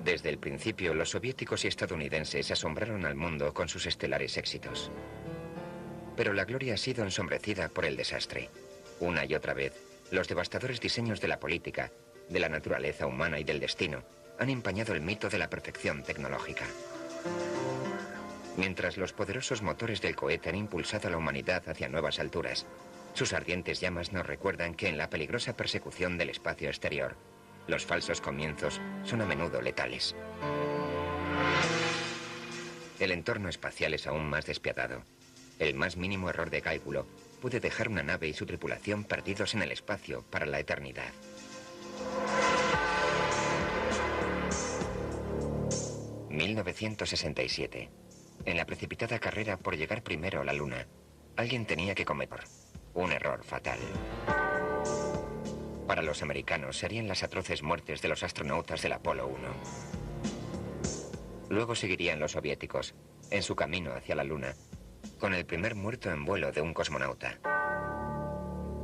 Desde el principio, los soviéticos y estadounidenses asombraron al mundo con sus estelares éxitos. Pero la gloria ha sido ensombrecida por el desastre. Una y otra vez, los devastadores diseños de la política, de la naturaleza humana y del destino han empañado el mito de la perfección tecnológica. Mientras los poderosos motores del cohete han impulsado a la humanidad hacia nuevas alturas, sus ardientes llamas nos recuerdan que en la peligrosa persecución del espacio exterior, los falsos comienzos son a menudo letales. El entorno espacial es aún más despiadado. El más mínimo error de cálculo puede dejar una nave y su tripulación perdidos en el espacio para la eternidad. ...1967... En la precipitada carrera por llegar primero a la Luna, alguien tenía que cometer un error fatal. Para los americanos serían las atroces muertes de los astronautas del Apolo 1. Luego seguirían los soviéticos, en su camino hacia la Luna, con el primer muerto en vuelo de un cosmonauta.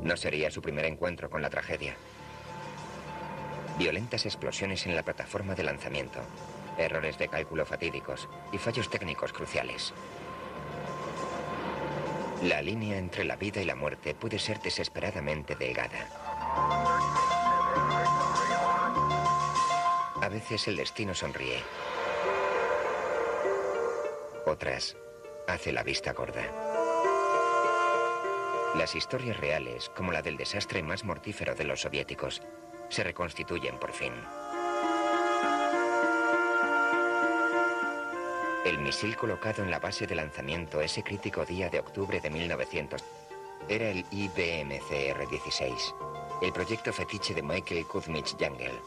No sería su primer encuentro con la tragedia. Violentas explosiones en la plataforma de lanzamiento, errores de cálculo fatídicos y fallos técnicos cruciales. La línea entre la vida y la muerte puede ser desesperadamente delgada. A veces el destino sonríe. Otras, hace la vista gorda. Las historias reales, como la del desastre más mortífero de los soviéticos, se reconstituyen por fin. El misil colocado en la base de lanzamiento ese crítico día de octubre de 1900 era el IBMCR-16, el proyecto fetiche de Michael Kuzmich-Yangel.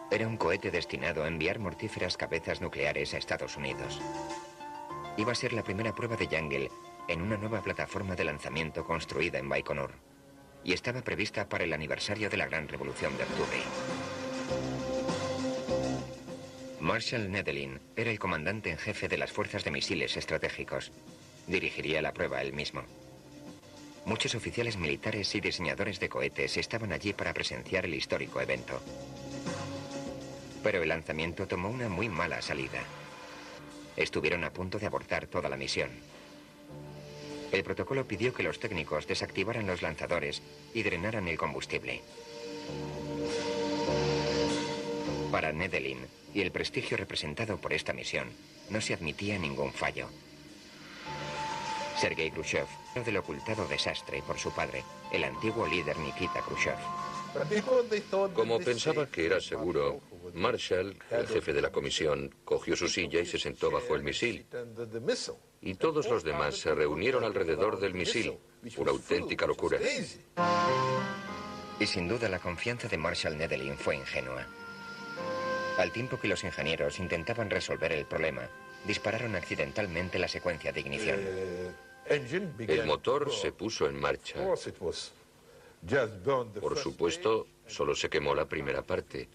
Era un cohete destinado a enviar mortíferas cabezas nucleares a Estados Unidos. Iba a ser la primera prueba de Yangel en una nueva plataforma de lanzamiento construida en Baikonur, y estaba prevista para el aniversario de la Gran Revolución de Octubre. Marshall Nedelin era el comandante en jefe de las fuerzas de misiles estratégicos. Dirigiría la prueba él mismo. Muchos oficiales militares y diseñadores de cohetes estaban allí para presenciar el histórico evento. Pero el lanzamiento tomó una muy mala salida. Estuvieron a punto de abortar toda la misión. El protocolo pidió que los técnicos desactivaran los lanzadores y drenaran el combustible. Para Nedelin y el prestigio representado por esta misión, no se admitía ningún fallo. Sergei Khrushchev, del ocultado desastre por su padre, el antiguo líder Nikita Khrushchev. Como pensaba que era seguro, Marshall, el jefe de la comisión, cogió su silla y se sentó bajo el misil. Y todos los demás se reunieron alrededor del misil. Una auténtica locura. Y sin duda la confianza de Marshall Nedelin fue ingenua. Al tiempo que los ingenieros intentaban resolver el problema, dispararon accidentalmente la secuencia de ignición. El motor se puso en marcha. Por supuesto, solo se quemó la primera parte.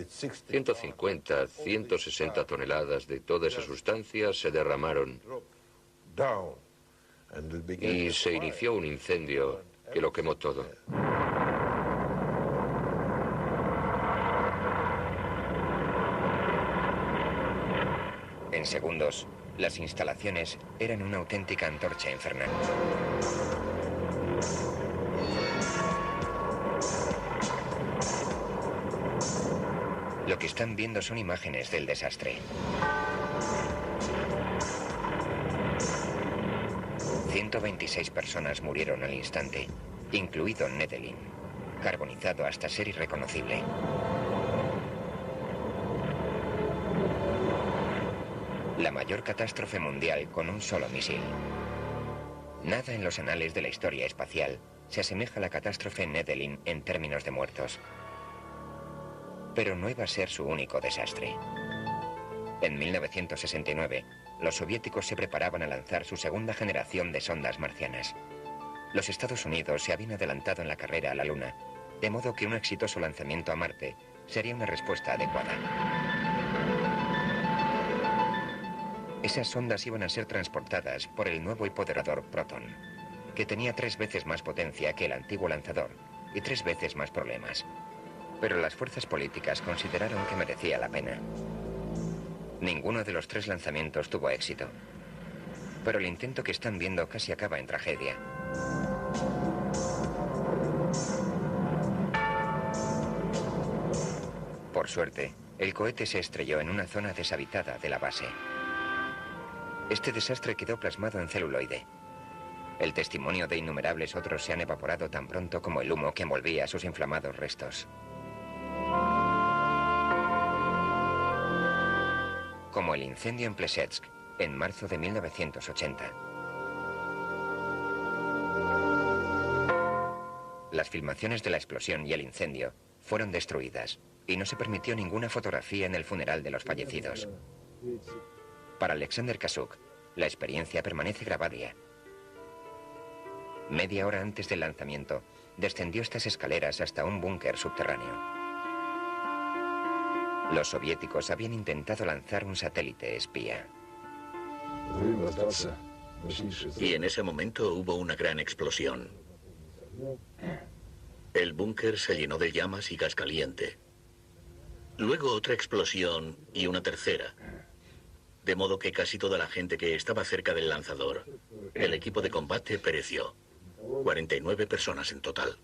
150, 160 toneladas de toda esa sustancia se derramaron. Y se inició un incendio que lo quemó todo. En segundos, las instalaciones eran una auténtica antorcha infernal. Lo que están viendo son imágenes del desastre. 126 personas murieron al instante, incluido Nedelin, carbonizado hasta ser irreconocible. La mayor catástrofe mundial con un solo misil. Nada en los anales de la historia espacial se asemeja a la catástrofe Nedelin en términos de muertos. Pero no iba a ser su único desastre. En 1969, los soviéticos se preparaban a lanzar su segunda generación de sondas marcianas. Los Estados Unidos se habían adelantado en la carrera a la Luna, de modo que un exitoso lanzamiento a Marte sería una respuesta adecuada. Esas sondas iban a ser transportadas por el nuevo hipoderador Proton, que tenía 3 veces más potencia que el antiguo lanzador y 3 veces más problemas. Pero las fuerzas políticas consideraron que merecía la pena. Ninguno de los 3 lanzamientos tuvo éxito. Pero el intento que están viendo casi acaba en tragedia. Por suerte, el cohete se estrelló en una zona deshabitada de la base. Este desastre quedó plasmado en celuloide. El testimonio de innumerables otros se han evaporado tan pronto como el humo que envolvía sus inflamados restos. Como el incendio en Plesetsk, en marzo de 1980. Las filmaciones de la explosión y el incendio fueron destruidas y no se permitió ninguna fotografía en el funeral de los fallecidos. Para Alexander Kasuk, la experiencia permanece grabada. Media hora antes del lanzamiento, descendió estas escaleras hasta un búnker subterráneo. Los soviéticos habían intentado lanzar un satélite espía. Y en ese momento hubo una gran explosión. El búnker se llenó de llamas y gas caliente. Luego otra explosión y una tercera. De modo que casi toda la gente que estaba cerca del lanzador, el equipo de combate, pereció. 49 personas en total.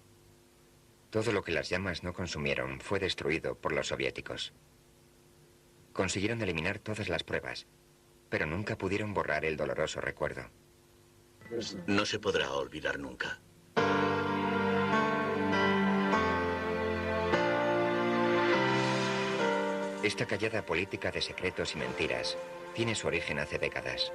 Todo lo que las llamas no consumieron fue destruido por los soviéticos. Consiguieron eliminar todas las pruebas, pero nunca pudieron borrar el doloroso recuerdo. No se podrá olvidar nunca. Esta callada política de secretos y mentiras tiene su origen hace décadas.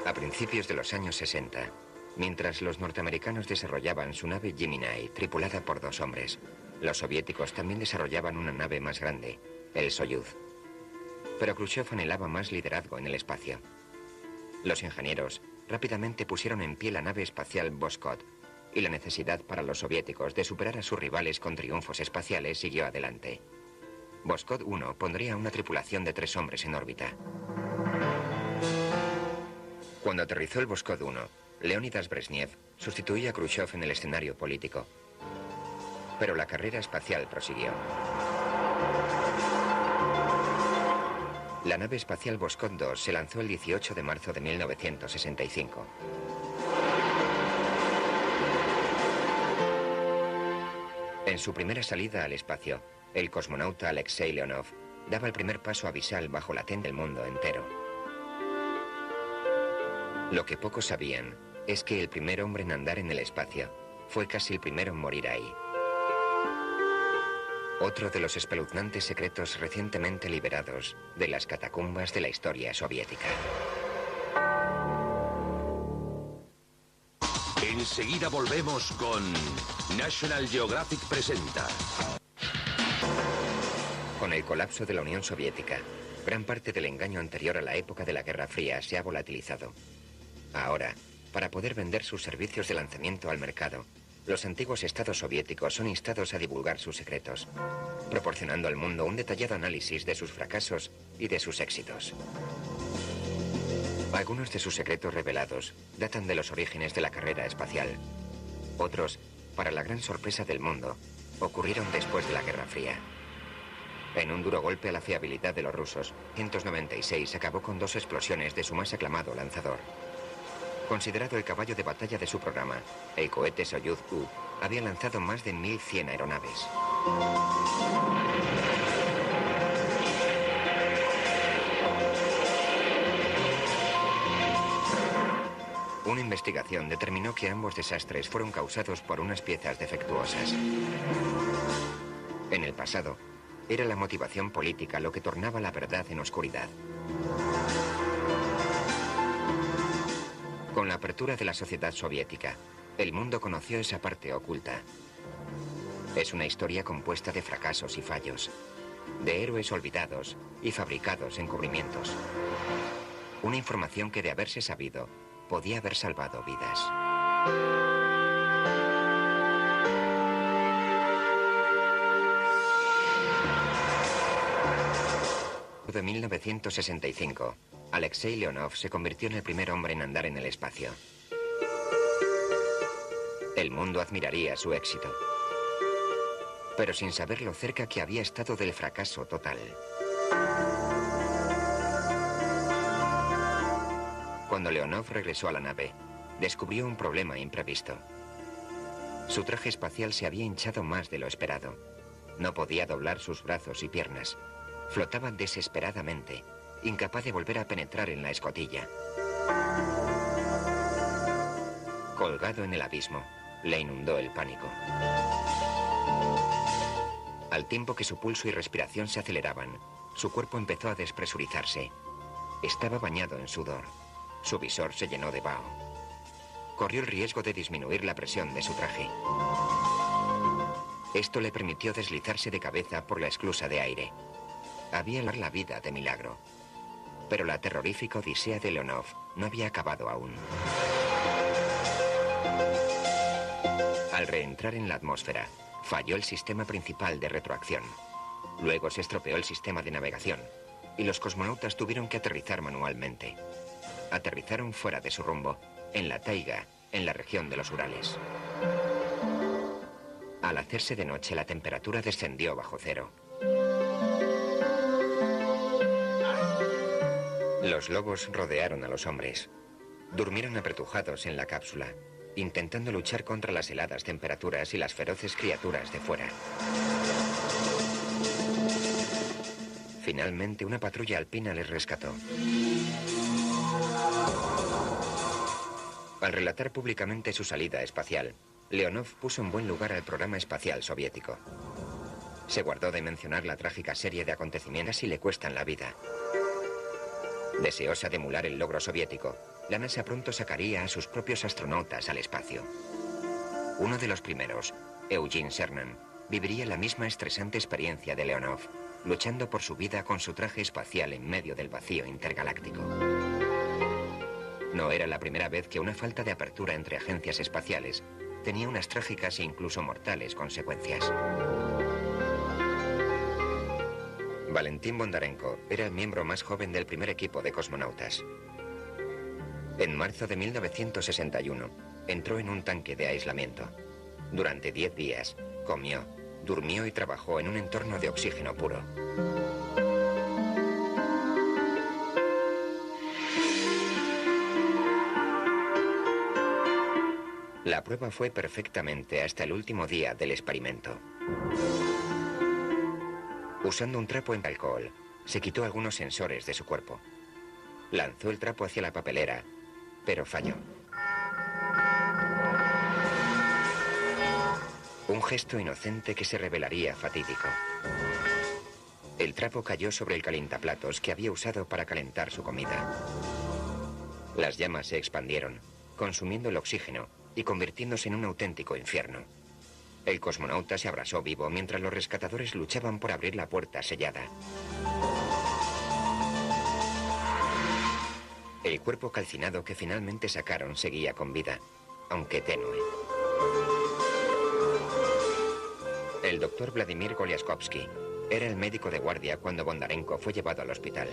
A principios de los años 60, mientras los norteamericanos desarrollaban su nave Gemini, tripulada por 2 hombres, los soviéticos también desarrollaban una nave más grande, el Soyuz. Pero Khrushchev anhelaba más liderazgo en el espacio. Los ingenieros rápidamente pusieron en pie la nave espacial Voskhod, y la necesidad para los soviéticos de superar a sus rivales con triunfos espaciales siguió adelante. Voskhod 1 pondría una tripulación de 3 hombres en órbita. Cuando aterrizó el Voskhod 1, Leonidas Brezhnev sustituía a Khrushchev en el escenario político. Pero la carrera espacial prosiguió. La nave espacial Voskhod 2 se lanzó el 18 de marzo de 1965. En su primera salida al espacio, el cosmonauta Alexei Leonov daba el primer paso abisal bajo la ten del mundo entero. Lo que pocos sabían es que el primer hombre en andar en el espacio fue casi el primero en morir ahí. Otro de los espeluznantes secretos recientemente liberados de las catacumbas de la historia soviética. Enseguida volvemos con National Geographic presenta. Con el colapso de la Unión Soviética, gran parte del engaño anterior a la época de la Guerra Fría se ha volatilizado. Ahora, para poder vender sus servicios de lanzamiento al mercado, los antiguos estados soviéticos son instados a divulgar sus secretos, proporcionando al mundo un detallado análisis de sus fracasos y de sus éxitos. Algunos de sus secretos revelados datan de los orígenes de la carrera espacial. Otros, para la gran sorpresa del mundo, ocurrieron después de la Guerra Fría. En un duro golpe a la fiabilidad de los rusos, 196 acabó con 2 explosiones de su más aclamado lanzador. Considerado el caballo de batalla de su programa, el cohete Soyuz U había lanzado más de 1100 aeronaves. Una investigación determinó que ambos desastres fueron causados por unas piezas defectuosas. En el pasado, era la motivación política lo que tornaba la verdad en oscuridad. Con la apertura de la sociedad soviética, el mundo conoció esa parte oculta. Es una historia compuesta de fracasos y fallos, de héroes olvidados y fabricados encubrimientos. Una información que, de haberse sabido, podía haber salvado vidas. De 1965, Alexei Leonov se convirtió en el primer hombre en andar en el espacio. El El mundo admiraría su éxito, pero sin saber lo cerca que había estado del fracaso total. Cuando Leonov regresó a la nave, descubrió un problema imprevisto. Su traje espacial se había hinchado más de lo esperado. No podía doblar sus brazos y piernas. Flotaba desesperadamente, incapaz de volver a penetrar en la escotilla. Colgado en el abismo, le inundó el pánico. Al tiempo que su pulso y respiración se aceleraban, su cuerpo empezó a despresurizarse. Estaba bañado en sudor. Su visor se llenó de vaho. Corrió el riesgo de disminuir la presión de su traje. Esto le permitió deslizarse de cabeza por la esclusa de aire. Había la vida de milagro. Pero la terrorífica odisea de Leonov no había acabado aún. Al reentrar en la atmósfera, falló el sistema principal de retroacción. Luego se estropeó el sistema de navegación y los cosmonautas tuvieron que aterrizar manualmente. Aterrizaron fuera de su rumbo, en la taiga, en la región de los Urales. Al hacerse de noche, la temperatura descendió bajo cero. Los lobos rodearon a los hombres. Durmieron apretujados en la cápsula, intentando luchar contra las heladas temperaturas y las feroces criaturas de fuera. Finalmente, una patrulla alpina les rescató. Al relatar públicamente su salida espacial, Leonov puso en buen lugar al programa espacial soviético. Se guardó de mencionar la trágica serie de acontecimientos y le cuestan la vida. Deseosa de emular el logro soviético, la NASA pronto sacaría a sus propios astronautas al espacio. Uno de los primeros, Eugene Cernan, viviría la misma estresante experiencia de Leonov, luchando por su vida con su traje espacial en medio del vacío intergaláctico. No era la primera vez que una falta de apertura entre agencias espaciales tenía unas trágicas e incluso mortales consecuencias. Valentín Bondarenko era el miembro más joven del primer equipo de cosmonautas. En marzo de 1961, entró en un tanque de aislamiento. Durante 10 días, comió, durmió y trabajó en un entorno de oxígeno puro. La prueba fue perfectamente hasta el último día del experimento. Usando un trapo en alcohol, se quitó algunos sensores de su cuerpo. Lanzó el trapo hacia la papelera, pero falló. Un gesto inocente que se revelaría fatídico. El trapo cayó sobre el calientaplatos que había usado para calentar su comida. Las llamas se expandieron, consumiendo el oxígeno y convirtiéndose en un auténtico infierno. El cosmonauta se abrasó vivo mientras los rescatadores luchaban por abrir la puerta sellada. El cuerpo calcinado que finalmente sacaron seguía con vida, aunque tenue. El doctor Vladimir Goliaskowski era el médico de guardia cuando Bondarenko fue llevado al hospital.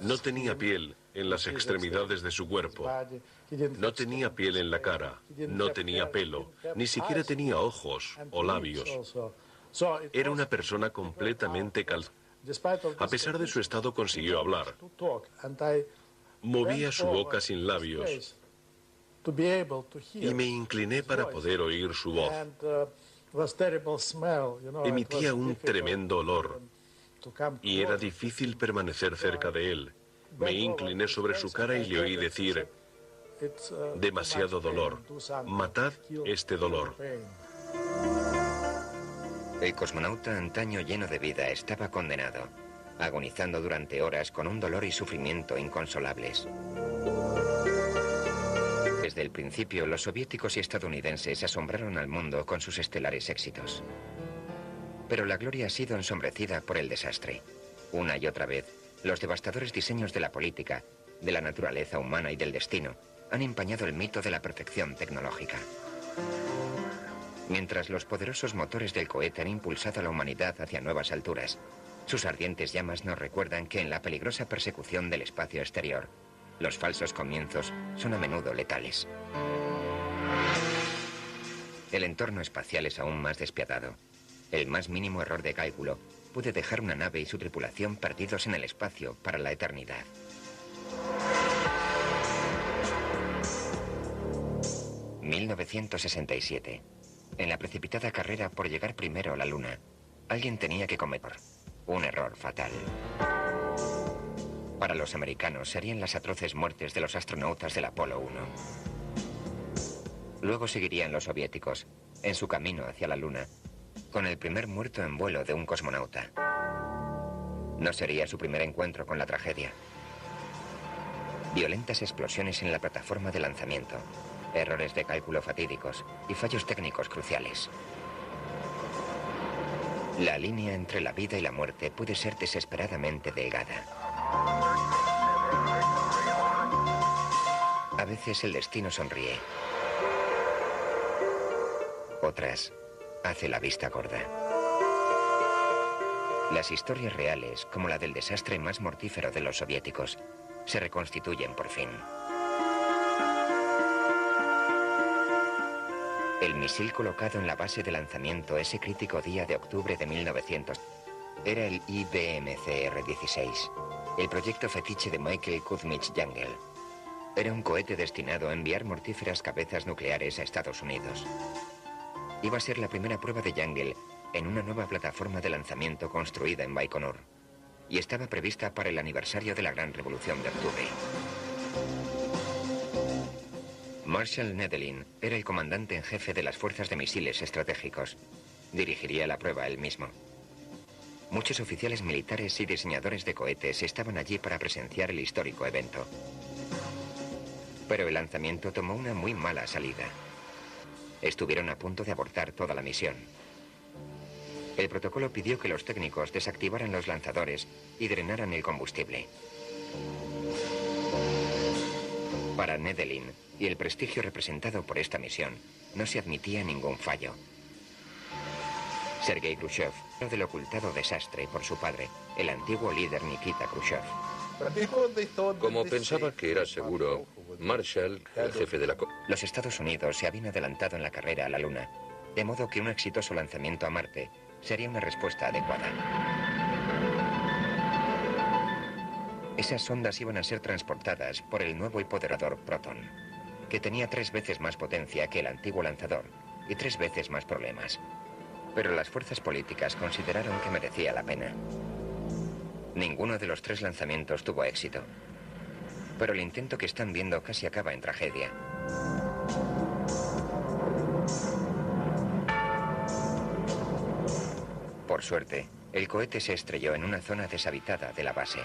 No tenía piel en las extremidades de su cuerpo. No tenía piel en la cara. No tenía pelo. Ni siquiera tenía ojos o labios. Era una persona completamente calcinada. A pesar de su estado, consiguió hablar. Movía su boca sin labios. Y me incliné para poder oír su voz. Emitía un tremendo olor y era difícil permanecer cerca de él. Me incliné sobre su cara y le oí decir: demasiado dolor, matad este dolor. El cosmonauta, antaño lleno de vida, estaba condenado, agonizando durante horas con un dolor y sufrimiento inconsolables. Desde el principio, los soviéticos y estadounidenses asombraron al mundo con sus estelares éxitos. Pero la gloria ha sido ensombrecida por el desastre. Una y otra vez, los devastadores diseños de la política, de la naturaleza humana y del destino han empañado el mito de la perfección tecnológica. Mientras los poderosos motores del cohete han impulsado a la humanidad hacia nuevas alturas, sus ardientes llamas nos recuerdan que en la peligrosa persecución del espacio exterior, los falsos comienzos son a menudo letales. El entorno espacial es aún más despiadado. El más mínimo error de cálculo puede dejar una nave y su tripulación perdidos en el espacio para la eternidad. ...1967... En la precipitada carrera por llegar primero a la Luna, alguien tenía que cometer un error fatal. Para los americanos serían las atroces muertes de los astronautas del Apolo 1. Luego seguirían los soviéticos, en su camino hacia la Luna, con el primer muerto en vuelo de un cosmonauta. No sería su primer encuentro con la tragedia. Violentas explosiones en la plataforma de lanzamiento, errores de cálculo fatídicos y fallos técnicos cruciales. La línea entre la vida y la muerte puede ser desesperadamente delgada. A veces el destino sonríe. Otras, hace la vista gorda. Las historias reales, como la del desastre más mortífero de los soviéticos, se reconstituyen por fin. El misil colocado en la base de lanzamiento ese crítico día de octubre de 1900 era el IBMCR-16, el proyecto fetiche de Michael Kuzmich-Yangel. Era un cohete destinado a enviar mortíferas cabezas nucleares a Estados Unidos. Iba a ser la primera prueba de Yangel en una nueva plataforma de lanzamiento construida en Baikonur, y estaba prevista para el aniversario de la Gran Revolución de Octubre. Marshall Nedelin era el comandante en jefe de las fuerzas de misiles estratégicos. Dirigiría la prueba él mismo. Muchos oficiales militares y diseñadores de cohetes estaban allí para presenciar el histórico evento. Pero el lanzamiento tomó una muy mala salida. Estuvieron a punto de abortar toda la misión. El protocolo pidió que los técnicos desactivaran los lanzadores y drenaran el combustible. Para Nedelin y el prestigio representado por esta misión, no se admitía ningún fallo. Sergei Khrushchev, del ocultado desastre por su padre, el antiguo líder Nikita Khrushchev. Como pensaba que era seguro, Marshall, el jefe de la... Los Estados Unidos se habían adelantado en la carrera a la Luna, de modo que un exitoso lanzamiento a Marte sería una respuesta adecuada. Esas sondas iban a ser transportadas por el nuevo y poderoso Proton, que tenía 3 veces más potencia que el antiguo lanzador y 3 veces más problemas. Pero las fuerzas políticas consideraron que merecía la pena. Ninguno de los 3 lanzamientos tuvo éxito, pero el intento que están viendo casi acaba en tragedia. Por suerte, el cohete se estrelló en una zona deshabitada de la base.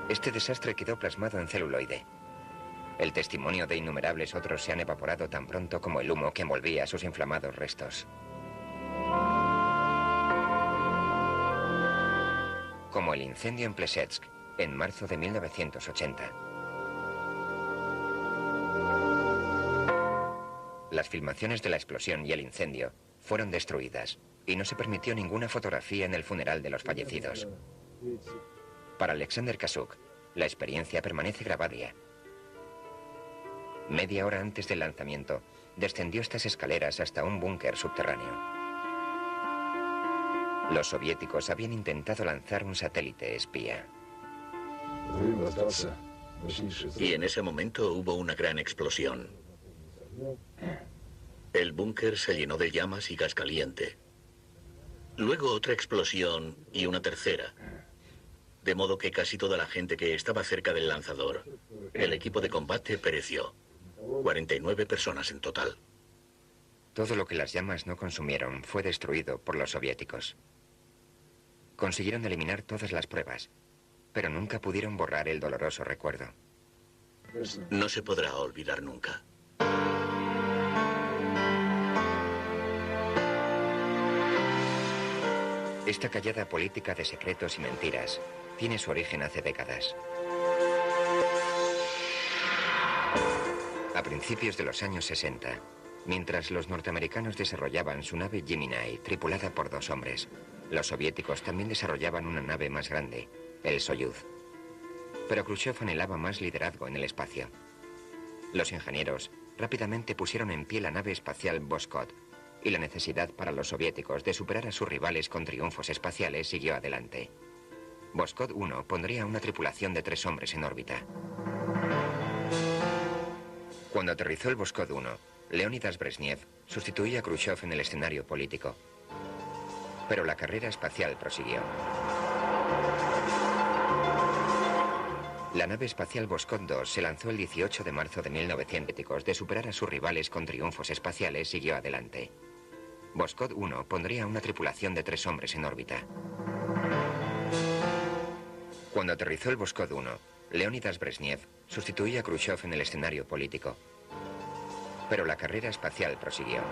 Este desastre quedó plasmado en celuloide. El testimonio de innumerables otros se han evaporado tan pronto como el humo que envolvía sus inflamados restos. Como el incendio en Plesetsk, en marzo de 1980. Las filmaciones de la explosión y el incendio fueron destruidas y no se permitió ninguna fotografía en el funeral de los fallecidos. Para Alexander Kasuk, la experiencia permanece grabada. Media hora antes del lanzamiento, descendió estas escaleras hasta un búnker subterráneo. Los soviéticos habían intentado lanzar un satélite espía. Y en ese momento hubo una gran explosión. El búnker se llenó de llamas y gas caliente. Luego otra explosión y una tercera. De modo que casi toda la gente que estaba cerca del lanzador, el equipo de combate, pereció. 49 personas en total. Todo lo que las llamas no consumieron fue destruido por los soviéticos. Consiguieron eliminar todas las pruebas, pero nunca pudieron borrar el doloroso recuerdo. No se podrá olvidar nunca. Esta callada política de secretos y mentiras tiene su origen hace décadas. A principios de los años 60, mientras los norteamericanos desarrollaban su nave Gemini, tripulada por 2 hombres, los soviéticos también desarrollaban una nave más grande, el Soyuz. Pero Khrushchev anhelaba más liderazgo en el espacio. Los ingenieros rápidamente pusieron en pie la nave espacial Voskhod, y la necesidad para los soviéticos de superar a sus rivales con triunfos espaciales siguió adelante. Voskhod 1 pondría una tripulación de 3 hombres en órbita. Cuando aterrizó el Voskhod 1, Leonidas Brezhnev sustituía a Khrushchev en el escenario político. Pero la carrera espacial prosiguió. La nave espacial Voskhod 2 se lanzó el 18 de marzo de 1900. De superar a sus rivales con triunfos espaciales siguió adelante. Voskhod 1 pondría una tripulación de 3 hombres en órbita. Cuando aterrizó el Voskhod 1, Leonidas Brezhnev sustituía a Khrushchev en el escenario político. Pero la carrera espacial prosiguió.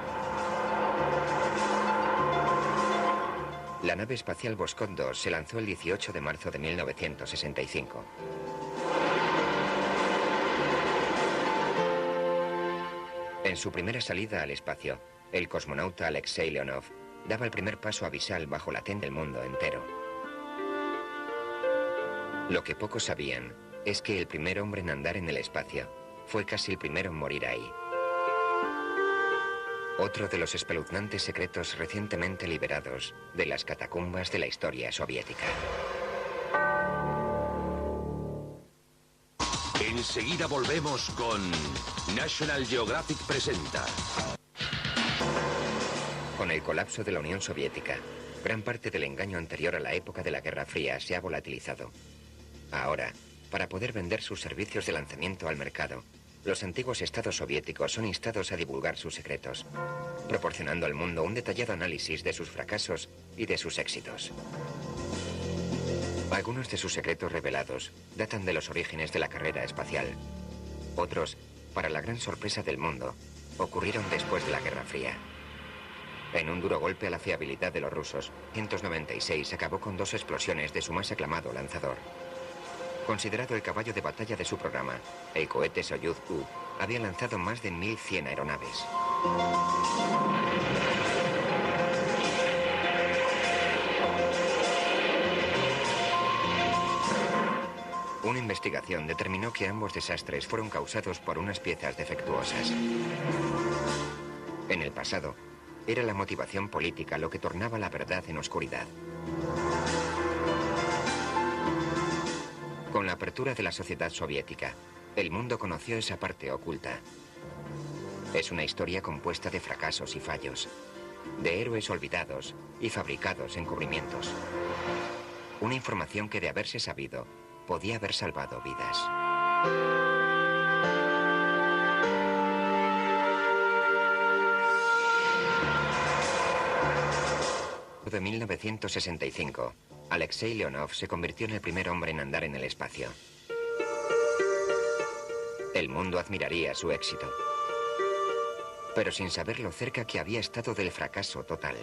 La nave espacial Voskhod 2 se lanzó el 18 de marzo de 1965. En su primera salida al espacio, el cosmonauta Alexei Leonov daba el primer paso abisal bajo la tenda del mundo entero. Lo que pocos sabían es que el primer hombre en andar en el espacio fue casi el primero en morir ahí. Otro de los espeluznantes secretos recientemente liberados de las catacumbas de la historia soviética. Enseguida volvemos con National Geographic presenta. Con el colapso de la Unión Soviética, gran parte del engaño anterior a la época de la Guerra Fría se ha volatilizado. Ahora, para poder vender sus servicios de lanzamiento al mercado, los antiguos estados soviéticos son instados a divulgar sus secretos, proporcionando al mundo un detallado análisis de sus fracasos y de sus éxitos. Algunos de sus secretos revelados datan de los orígenes de la carrera espacial. Otros, para la gran sorpresa del mundo, ocurrieron después de la Guerra Fría. En un duro golpe a la fiabilidad de los rusos, 196 acabó con 2 explosiones de su más aclamado lanzador. Considerado el caballo de batalla de su programa, el cohete Soyuz U había lanzado más de 1100 aeronaves. Una investigación determinó que ambos desastres fueron causados por unas piezas defectuosas. En el pasado, era la motivación política lo que tornaba la verdad en oscuridad. Con la apertura de la sociedad soviética, el mundo conoció esa parte oculta. Es una historia compuesta de fracasos y fallos, de héroes olvidados y fabricados encubrimientos. Una información que, de haberse sabido, podía haber salvado vidas. De 1965, Alexei Leonov se convirtió en el primer hombre en andar en el espacio. El mundo admiraría su éxito, pero sin saber lo cerca que había estado del fracaso total.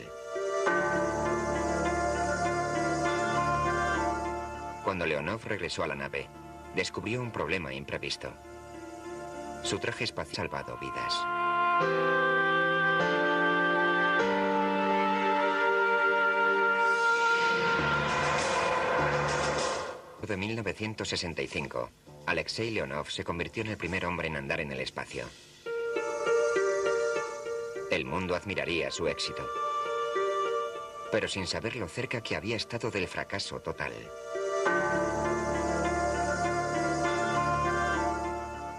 Cuando Leonov regresó a la nave, descubrió un problema imprevisto. Su traje espacial había salvado vidas. De 1965, Alexei Leonov se convirtió en el primer hombre en andar en el espacio. El mundo admiraría su éxito, pero sin saber lo cerca que había estado del fracaso total.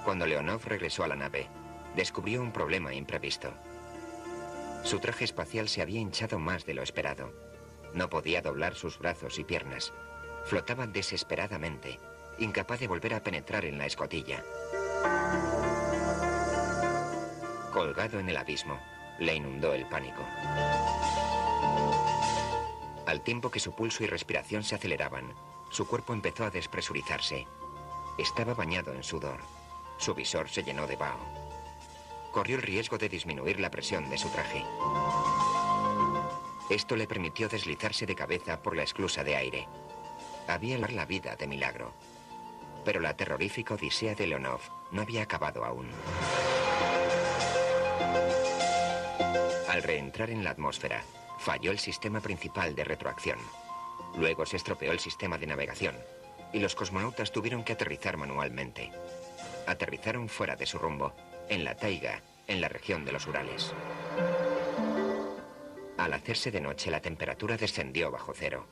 Cuando Leonov regresó a la nave, descubrió un problema imprevisto. Su traje espacial se había hinchado más de lo esperado. No podía doblar sus brazos y piernas. Flotaba desesperadamente, incapaz de volver a penetrar en la escotilla. Colgado en el abismo, le inundó el pánico. Al tiempo que su pulso y respiración se aceleraban, su cuerpo empezó a despresurizarse. Estaba bañado en sudor. Su visor se llenó de vaho. Corrió el riesgo de disminuir la presión de su traje. Esto le permitió deslizarse de cabeza por la esclusa de aire. Había la vida de milagro. Pero la terrorífica odisea de Leonov no había acabado aún. Al reentrar en la atmósfera, falló el sistema principal de retroacción. Luego se estropeó el sistema de navegación y los cosmonautas tuvieron que aterrizar manualmente. Aterrizaron fuera de su rumbo en la taiga, en la región de los Urales. Al hacerse de noche, la temperatura descendió bajo cero.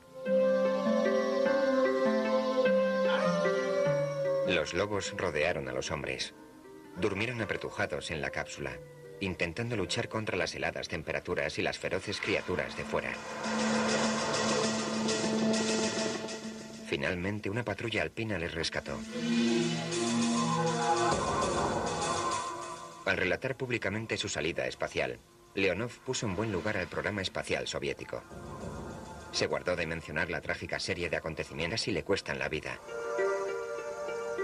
Los lobos rodearon a los hombres. Durmieron apretujados en la cápsula, intentando luchar contra las heladas temperaturas y las feroces criaturas de fuera. Finalmente, una patrulla alpina les rescató. Al relatar públicamente su salida espacial, Leonov puso en buen lugar al programa espacial soviético. Se guardó de mencionar la trágica serie de acontecimientos y le cuestan la vida.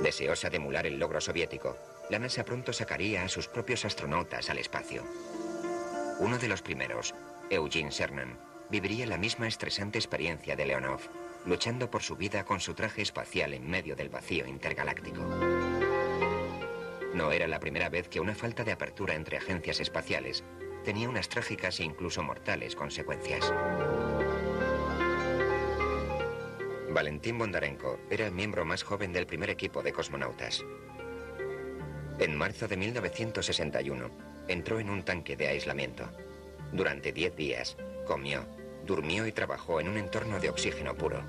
Deseosa de emular el logro soviético, la NASA pronto sacaría a sus propios astronautas al espacio. Uno de los primeros, Eugene Cernan, viviría la misma estresante experiencia de Leonov, luchando por su vida con su traje espacial en medio del vacío intergaláctico. No era la primera vez que una falta de apertura entre agencias espaciales tenía unas trágicas e incluso mortales consecuencias. Valentín Bondarenko era el miembro más joven del primer equipo de cosmonautas. En marzo de 1961, entró en un tanque de aislamiento. Durante 10 días, comió, durmió y trabajó en un entorno de oxígeno puro.